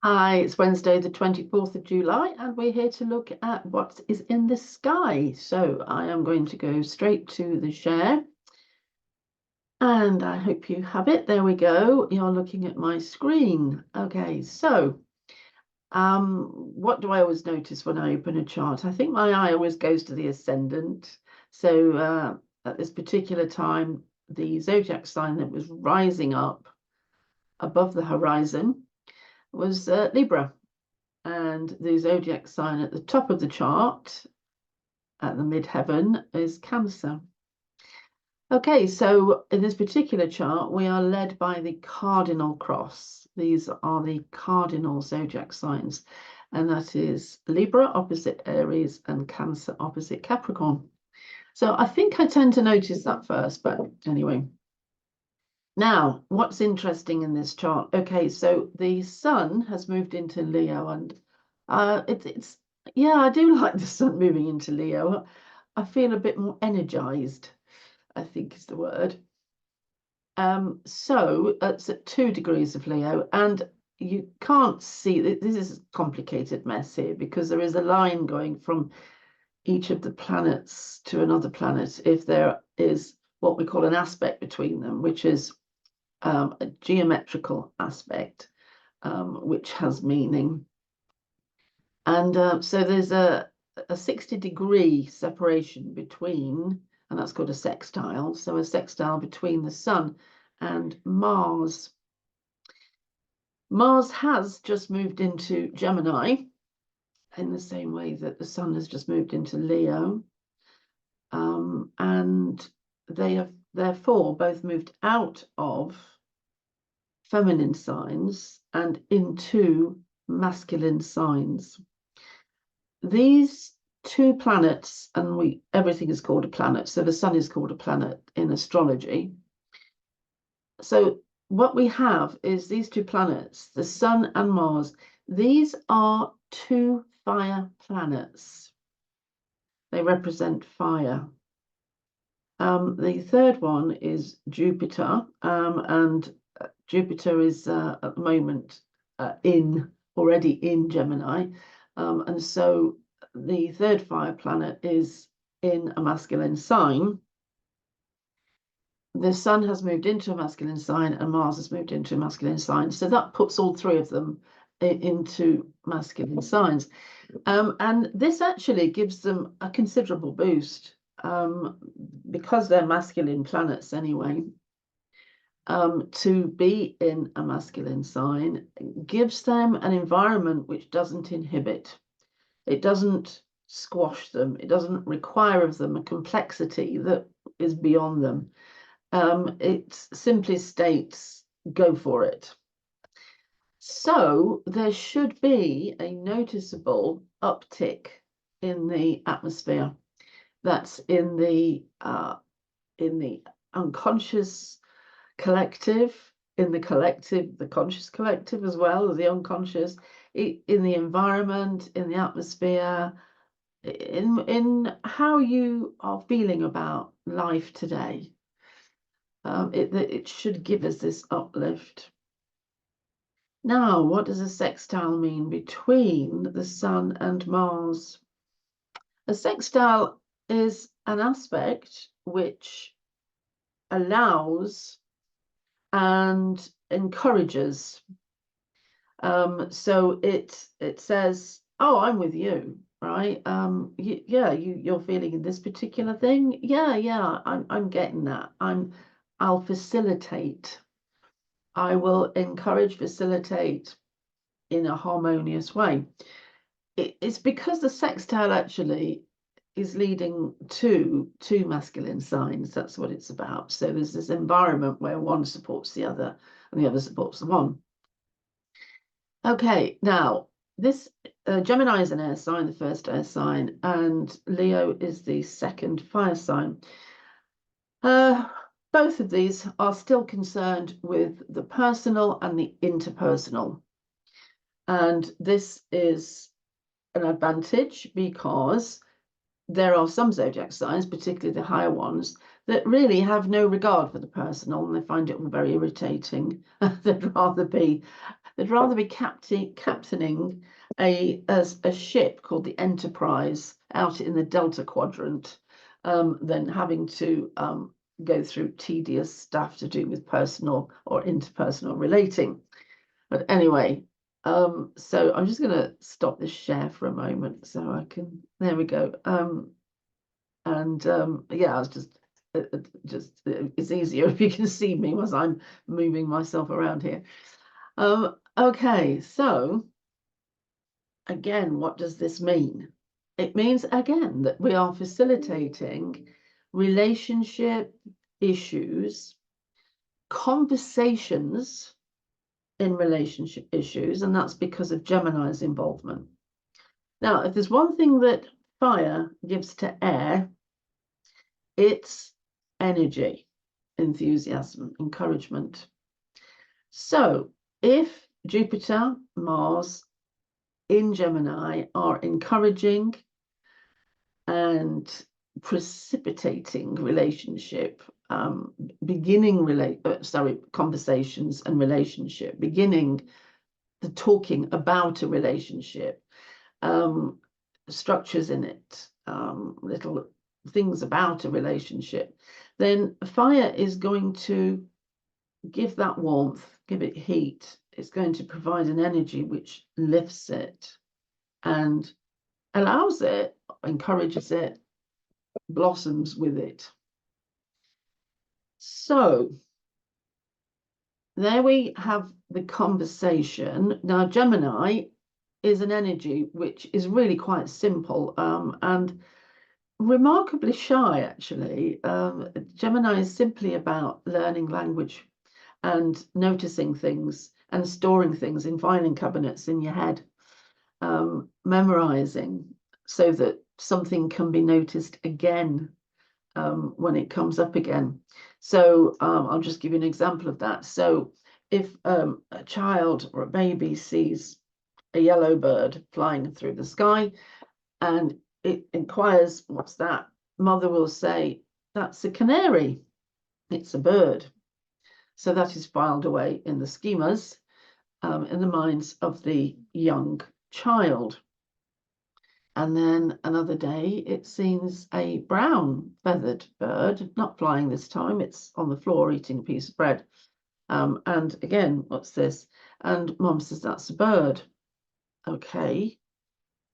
Hi, it's Wednesday, the 24th of July, and we're here to look at what is in the sky. So I am going to go straight to the share, and I hope you have it. There we go. You're looking at my screen. Okay, so what do I always notice when I open a chart? I think my eye always goes to the ascendant. So at this particular time, the zodiac sign that was rising up above the horizon was Libra. And the zodiac sign at the top of the chart, at the midheaven, is Cancer. Okay, so in this particular chart, we are led by the cardinal cross. These are the cardinal zodiac signs, and that is Libra opposite Aries and Cancer opposite Capricorn. So I think I tend to notice that first, but anyway. Now, what's interesting in this chart? Okay, so the sun has moved into Leo, and yeah, I do like the sun moving into Leo. I feel a bit more energized, I think is the word. So it's at 2 degrees of Leo, and you can't see, this is a complicated mess here because there is a line going from each of the planets to another planet if there is what we call an aspect between them, which is a geometrical aspect, which has meaning. And so there's a 60-degree separation between, and that's called a sextile. So a sextile between the sun and Mars. Mars has just moved into Gemini in the same way that the sun has just moved into Leo. And they have therefore both moved out of feminine signs and into masculine signs. These two planets, and everything is called a planet, so the sun is called a planet in astrology. So what we have is these two planets, the sun and Mars. These are two fire planets. They represent fire. The third one is Jupiter, and Jupiter is at the moment already in Gemini, and so the third fire planet is in a masculine sign. The sun has moved into a masculine sign, and Mars has moved into a masculine sign. So that puts all three of them into masculine signs, and this actually gives them a considerable boost because they're masculine planets anyway. To be in a masculine sign gives them an environment which doesn't inhibit. It doesn't squash them. It doesn't require of them a complexity that is beyond them. It simply states, go for it. So there should be a noticeable uptick in the atmosphere. That's in the unconscious collective, in the collective, the conscious collective as well as the unconscious, in the environment, in the atmosphere, in how you are feeling about life today. It should give us this uplift. Now, what does a sextile mean between the sun and Mars? A sextile is an aspect which allows and encourages. So it says, oh, I'm with you, right? You're feeling this particular thing. Yeah, I'm getting that. I'll facilitate. I will encourage, facilitate in a harmonious way. It's because the sextile actually is leading to two masculine signs. That's what it's about. So there's this environment where one supports the other and the other supports the one. Okay, now this Gemini is an air sign, the first air sign, and Leo is the second fire sign. Both of these are still concerned with the personal and the interpersonal. And this is an advantage because there are some zodiac signs, particularly the higher ones, that really have no regard for the personal and they find it very irritating. They'd rather be they'd rather be captaining a ship called the Enterprise out in the Delta Quadrant than having to go through tedious stuff to do with personal or interpersonal relating. But anyway, so I'm just going to stop this share for a moment so I can. There we go. Yeah, I was just it's easier if you can see me as I'm moving myself around here. Okay, so again, what does this mean? It means again that we are facilitating relationship issues, conversations in relationship issues, and that's because of Gemini's involvement. Now, if there's one thing that fire gives to air, it's energy, enthusiasm, encouragement. So if Jupiter, Mars in Gemini are encouraging and precipitating relationship, conversations and relationship, beginning the talking about a relationship, structures in it, little things about a relationship, then fire is going to give that warmth, give it heat. It's going to provide an energy which lifts it and allows it, encourages it, blossoms with it. So there we have the conversation. Now, Gemini is an energy which is really quite simple and remarkably shy, actually. Gemini is simply about learning language and noticing things and storing things in filing cabinets in your head, memorizing so that something can be noticed again when it comes up again. So I'll just give you an example of that. So if a child or a baby sees a yellow bird flying through the sky and it inquires, what's that? Mother will say, that's a canary. It's a bird. So that is filed away in the schemas, in the minds of the young child. And then another day, it sees a brown feathered bird, not flying this time, it's on the floor eating a piece of bread. And again, what's this? And Mum says, that's a bird. Okay.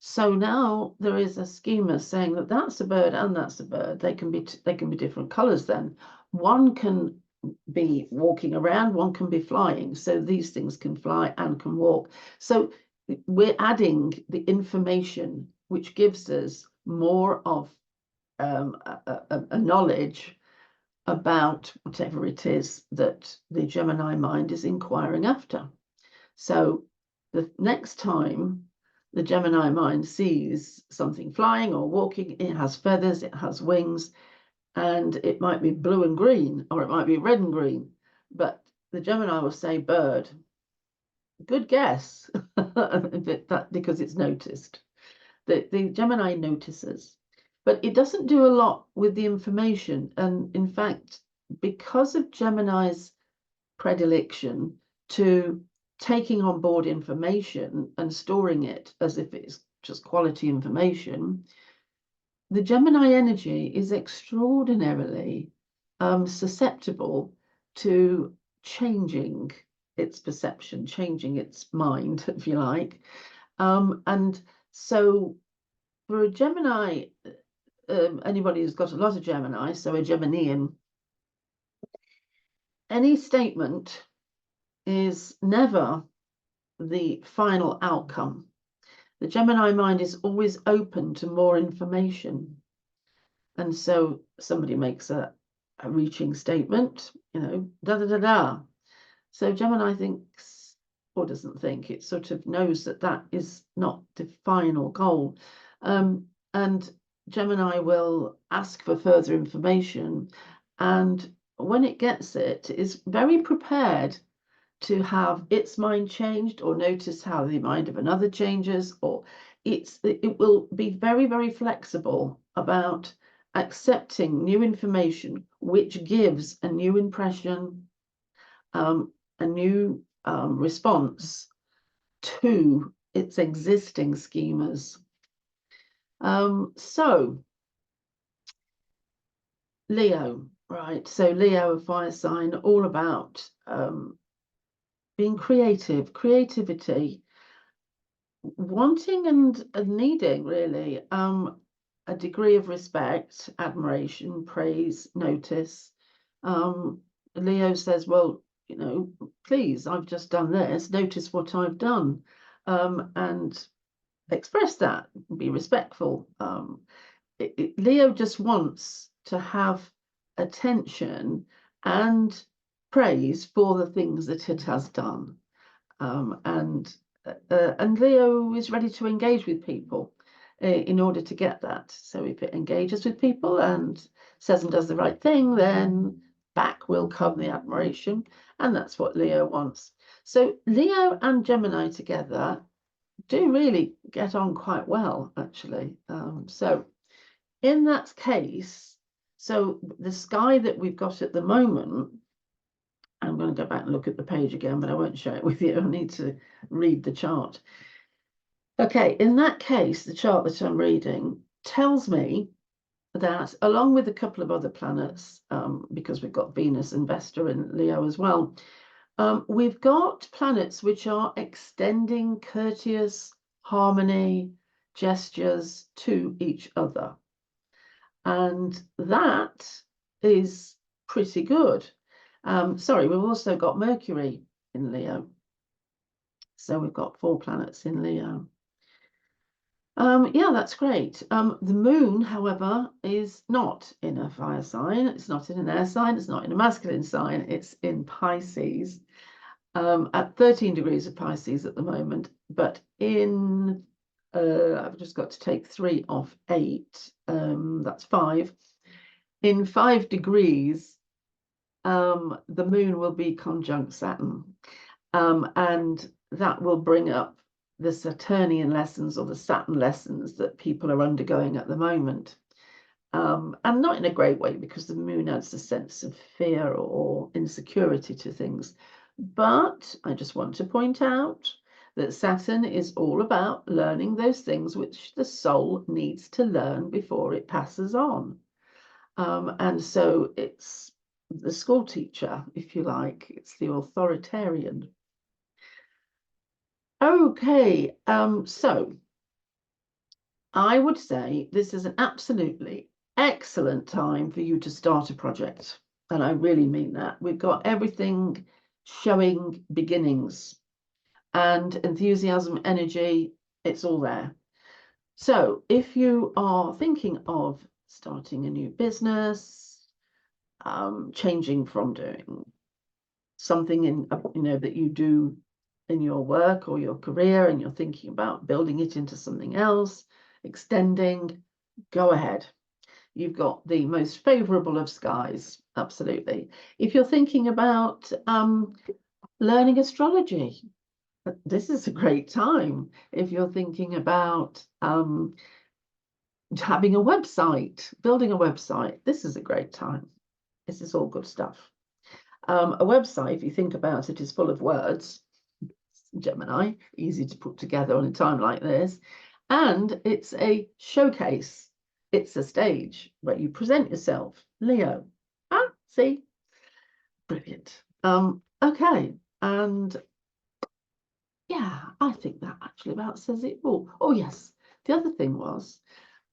So now there is a schema saying that that's a bird and that's a bird. They can be different colors then. One can be walking around, one can be flying. So these things can fly and can walk. So we're adding the information which gives us more of a knowledge about whatever it is that the Gemini mind is inquiring after. So the next time the Gemini mind sees something flying or walking, it has feathers, it has wings, and it might be blue and green, or it might be red and green, but the Gemini will say bird. Good guess, because it's noticed. The Gemini notices, but it doesn't do a lot with the information. And in fact, because of Gemini's predilection to taking on board information and storing it as if it's just quality information, the Gemini energy is extraordinarily susceptible to changing its perception, changing its mind, if you like. And so for a Gemini, anybody who's got a lot of Gemini, so a Geminian, any statement is never the final outcome. The Gemini mind is always open to more information. And so somebody makes a reaching statement, da da da da. So Gemini thinks, or doesn't think, it sort of knows that that is not the final goal. And Gemini will ask for further information. And when it gets it, is very prepared to have its mind changed or notice how the mind of another changes, or it will be very, very flexible about accepting new information, which gives a new impression, a new response to its existing schemas. So Leo, right? So Leo, a fire sign, all about being creative, creativity, wanting and needing really a degree of respect, admiration, praise, notice. Leo says, well, you know, please, I've just done this, notice what I've done, and express that, be respectful. Leo just wants to have attention and praise for the things that it has done. And Leo is ready to engage with people in order to get that. So if it engages with people and says and does the right thing, then back will come the admiration, and that's what Leo wants. So Leo and Gemini together do really get on quite well, actually. So in that case, so the sky that we've got at the moment, I'm going to go back and look at the page again, but I won't share it with you. I need to read the chart. Okay, in that case, the chart that I'm reading tells me that along with a couple of other planets, because we've got Venus and Vesta in Leo as well, we've got planets which are extending courteous harmony gestures to each other. And that is pretty good. Sorry, we've also got Mercury in Leo. So we've got 4 planets in Leo. Yeah, that's great. The moon, however, is not in a fire sign. It's not in an air sign. It's not in a masculine sign. It's in Pisces, at 13 degrees of Pisces at the moment. But in, I've just got to take 3 off 8. That's 5. In 5 degrees, the moon will be conjunct Saturn. And that will bring up the Saturnian lessons or the Saturn lessons that people are undergoing at the moment. And not in a great way, because the moon adds a sense of fear or insecurity to things. But I just want to point out that Saturn is all about learning those things which the soul needs to learn before it passes on. And so it's the school teacher, if you like, it's the authoritarian. Okay, so I would say this is an absolutely excellent time for you to start a project. And I really mean that. We've got everything showing beginnings and enthusiasm, energy, it's all there. So if you are thinking of starting a new business, changing from doing something that you do in your work or your career, and you're thinking about building it into something else, extending, go ahead. You've got the most favorable of skies, absolutely. If you're thinking about learning astrology, this is a great time. If you're thinking about having a website, building a website, this is a great time. This is all good stuff. A website, if you think about it, is full of words. Gemini, easy to put together on a time like this. And it's a showcase. It's a stage where you present yourself. Leo. Ah, see? Brilliant. Okay. And yeah, I think that actually about says it all. Oh, yes. The other thing was,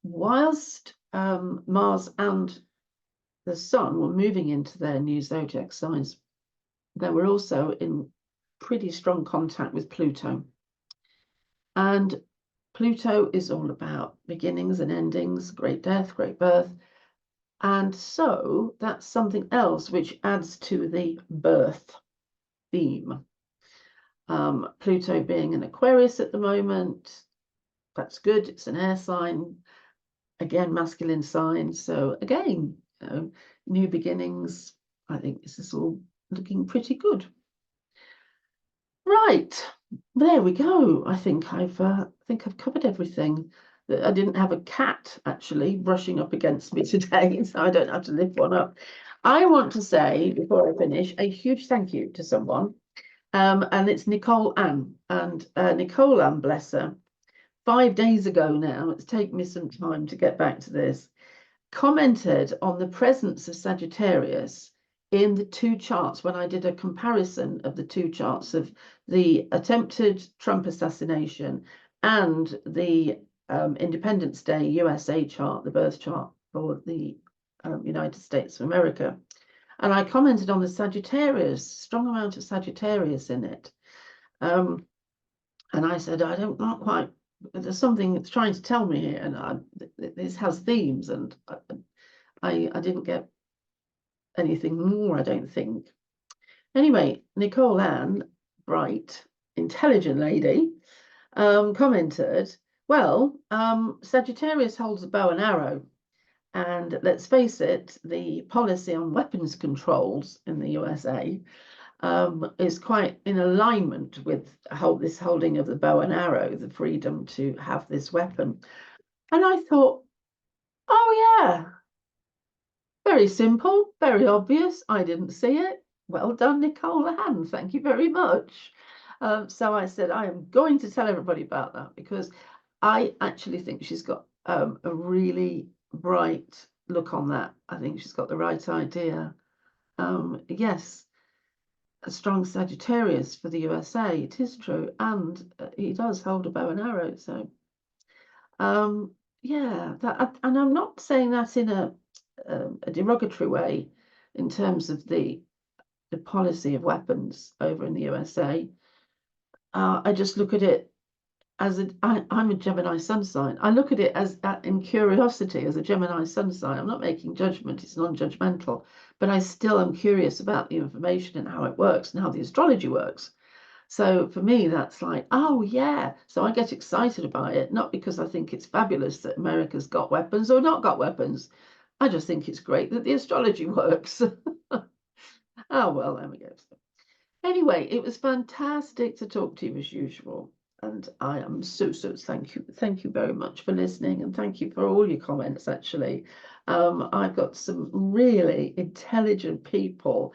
whilst Mars and the Sun were moving into their new zodiac signs, they were also in pretty strong contact with Pluto. And Pluto is all about beginnings and endings, great death, great birth. And so that's something else which adds to the birth theme. Pluto being in Aquarius at the moment, that's good. It's an air sign, again, masculine sign. So again, new beginnings. I think this is all looking pretty good. Right, there we go. I think I've covered everything. I didn't have a cat actually brushing up against me today, so I don't have to lift one up. I want to say, before I finish, a huge thank you to someone. And it's Nicole Ann. And Nicole Ann, bless her, 5 days ago now, it's taken me some time to get back to this, commented on the presence of Sagittarius in the two charts when I did a comparison of the two charts of the attempted Trump assassination and the Independence Day USA chart, the birth chart for the United States of America. And I commented on the Sagittarius, strong amount of Sagittarius in it. And I said, not quite, there's something it's trying to tell me here, and this has themes, and I didn't get anything more, I don't think. Anyway, Nicole Ann, bright, intelligent lady, commented, well, Sagittarius holds a bow and arrow. And let's face it, the policy on weapons controls in the USA is quite in alignment with this holding of the bow and arrow, the freedom to have this weapon. And I thought, oh yeah, very simple, very obvious. I didn't see it. Well done, Nicole Ann. Thank you very much. So I said, I am going to tell everybody about that because I actually think she's got a really bright look on that. I think she's got the right idea. Yes, a strong Sagittarius for the USA. It is true, and he does hold a bow and arrow. So, yeah, and I'm not saying that in a derogatory way in terms of the policy of weapons over in the USA. I just look at it as I'm a Gemini sun sign. I look at it as in curiosity as a Gemini sun sign. I'm not making judgment, it's non-judgmental, but I still am curious about the information and how it works and how the astrology works. So for me, that's like, oh yeah. So I get excited about it, not because I think it's fabulous that America's got weapons or not got weapons. I just think it's great that the astrology works. Oh, well, there we go. Anyway, it was fantastic to talk to you as usual. And I am so thank you. Thank you very much for listening, and thank you for all your comments, actually. I've got some really intelligent people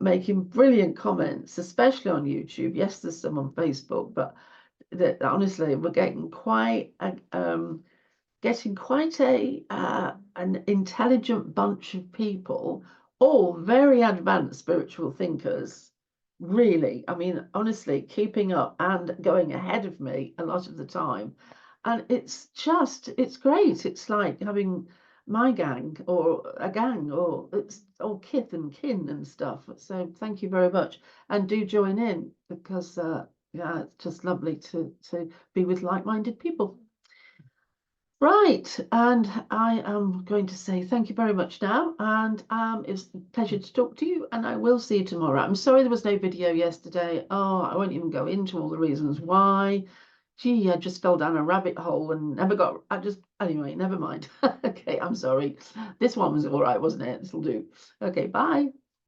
making brilliant comments, especially on YouTube. Yes, there's some on Facebook, but honestly, we're getting quite an intelligent bunch of people, all very advanced spiritual thinkers. Really, I mean, honestly, keeping up and going ahead of me a lot of the time. And it's great. It's like having my gang or a gang, or it's all kith and kin and stuff. So thank you very much. And do join in because yeah, it's just lovely to be with like-minded people. Right, and I am going to say thank you very much now, and it's a pleasure to talk to you, and I will see you tomorrow. I'm sorry there was no video yesterday. Oh, I won't even go into all the reasons why. Gee, I just fell down a rabbit hole and anyway, never mind. Okay, I'm sorry. This one was all right, wasn't it? This'll do. Okay, bye.